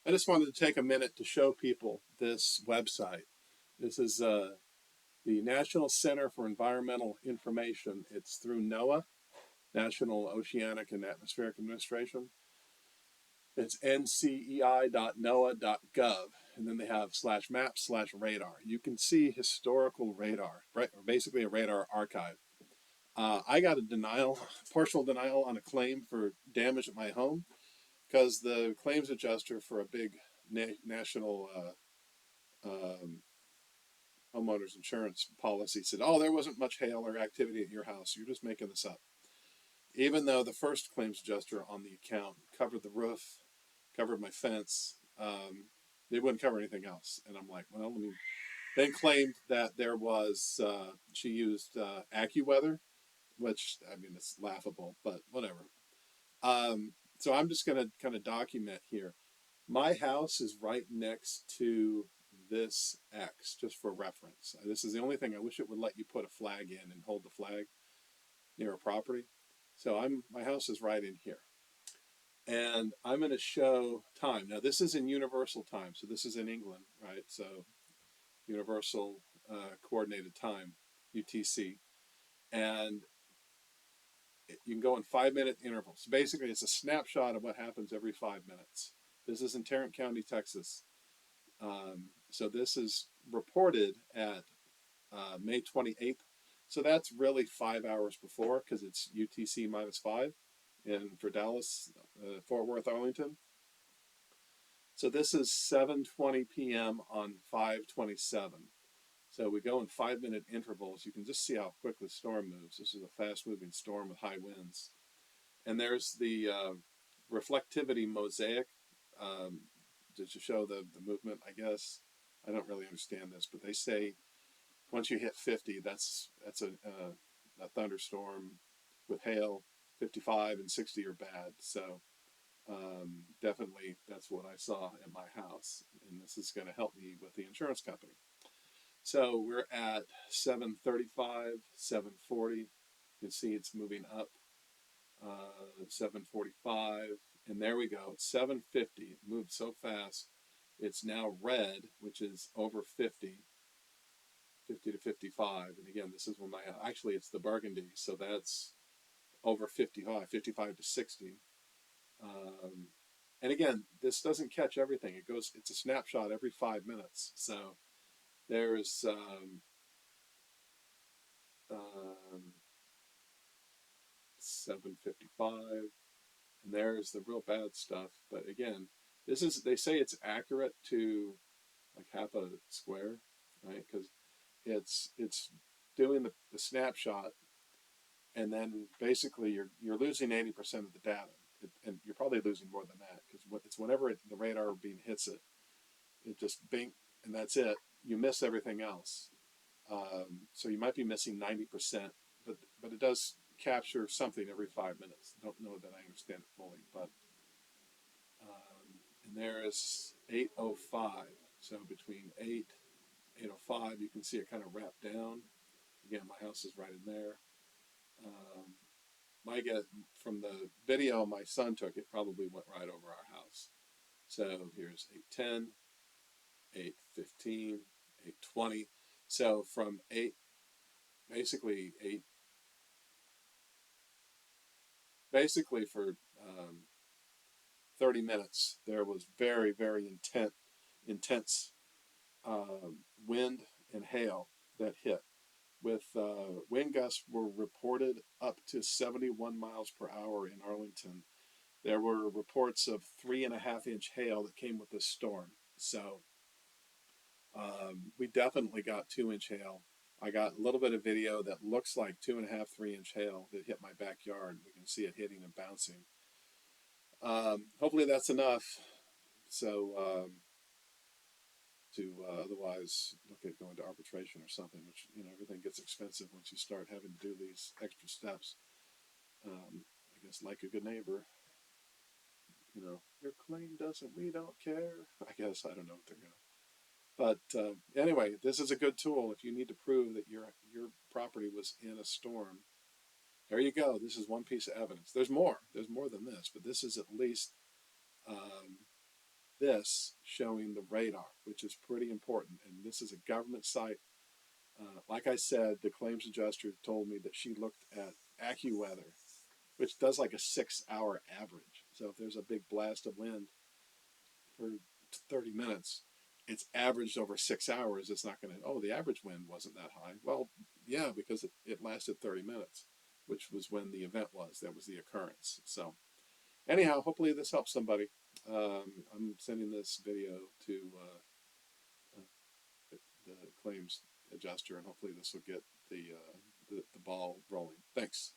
I just wanted to take a minute to show people this website. This is the National Center for Environmental Information. It's through NOAA, National Oceanic and Atmospheric Administration. It's ncei.noaa.gov, and then they have /maps/radar. You can see historical radar, right? Or basically a radar archive. I got a partial denial on a claim for damage at my home because the claims adjuster for a big national homeowners insurance policy said, oh, there wasn't much hail or activity at your house. You're just making this up. Even though the first claims adjuster on the account covered the roof, covered my fence, they wouldn't cover anything else. And I'm like, well, then claimed that there was, she used AccuWeather, which, I mean, it's laughable, but whatever. So I'm just going to kind of document here. My house is right next to this X, just for reference. This is the only thing I wish it would let you put a flag in and hold the flag near a property. So my house is right in here. And I'm going to show time. Now this is in universal time, so this is in England, right? So universal coordinated time, UTC. And you can go in 5-minute intervals. Basically, it's a snapshot of what happens every 5 minutes. This is in Tarrant County, Texas. So this is reported at May 28th. So that's really 5 hours before because it's UTC -5 for Dallas, Fort Worth, Arlington. So this is 7:20 p.m. on 5/27. So we go in 5-minute intervals. You can just see how quick the storm moves. This is a fast-moving storm with high winds. And there's the reflectivity mosaic to show the movement, I guess. I don't really understand this, but they say once you hit 50, that's a thunderstorm with hail. 55 and 60 are bad. So definitely that's what I saw at my house. And this is going to help me with the insurance company. So we're at 7:35, 7:40. You can see it's moving up. 7:45, and there we go. It's 7:50. It moved so fast. It's now red, which is over 50 to 55. And again, this is when actually it's the burgundy, so that's over 55, 55 to 60. And again, this doesn't catch everything. It's a snapshot every 5 minutes. So there's 7:55, and there's the real bad stuff. But again, they say it's accurate to like half a square, right? Because it's doing the snapshot, and then basically you're losing 80% of the data, and you're probably losing more than that because it's whenever the radar beam hits it, it just bing, and that's it. You miss everything else. So you might be missing 90%, but it does capture something every 5 minutes. Don't know that I understand it fully, but and there is 8:05. So between 8:05, you can see it kind of wrap down. Again, my house is right in there. My guess from the video my son took, it probably went right over our house. So here's 8:10, 8:15, 8:20. So from basically for 30 minutes, there was very, very intense wind and hail that hit. With wind gusts were reported up to 71 miles per hour in Arlington. There were reports of 3.5-inch hail that came with this storm. So we definitely got 2-inch hail. I got a little bit of video that looks like 2.5, 3-inch hail that hit my backyard. We can see it hitting and bouncing. Hopefully that's enough. So to otherwise look at going to arbitration or something, which, everything gets expensive once you start having to do these extra steps. I guess like a good neighbor, your claim doesn't, we don't care. I guess, I don't know what they're going to. But anyway, this is a good tool if you need to prove that your property was in a storm. There you go. This is one piece of evidence. There's more. There's more than this, but this is at least this showing the radar, which is pretty important. And this is a government site. Like I said, the claims adjuster told me that she looked at AccuWeather, which does like a 6-hour average. So if there's a big blast of wind for 30 minutes, it's averaged over 6 hours. It's not going to, oh, the average wind wasn't that high. Well, yeah, because it lasted 30 minutes, which was when the event was. That was the occurrence. So anyhow, hopefully this helps somebody. I'm sending this video to the claims adjuster, and hopefully this will get the ball rolling. Thanks.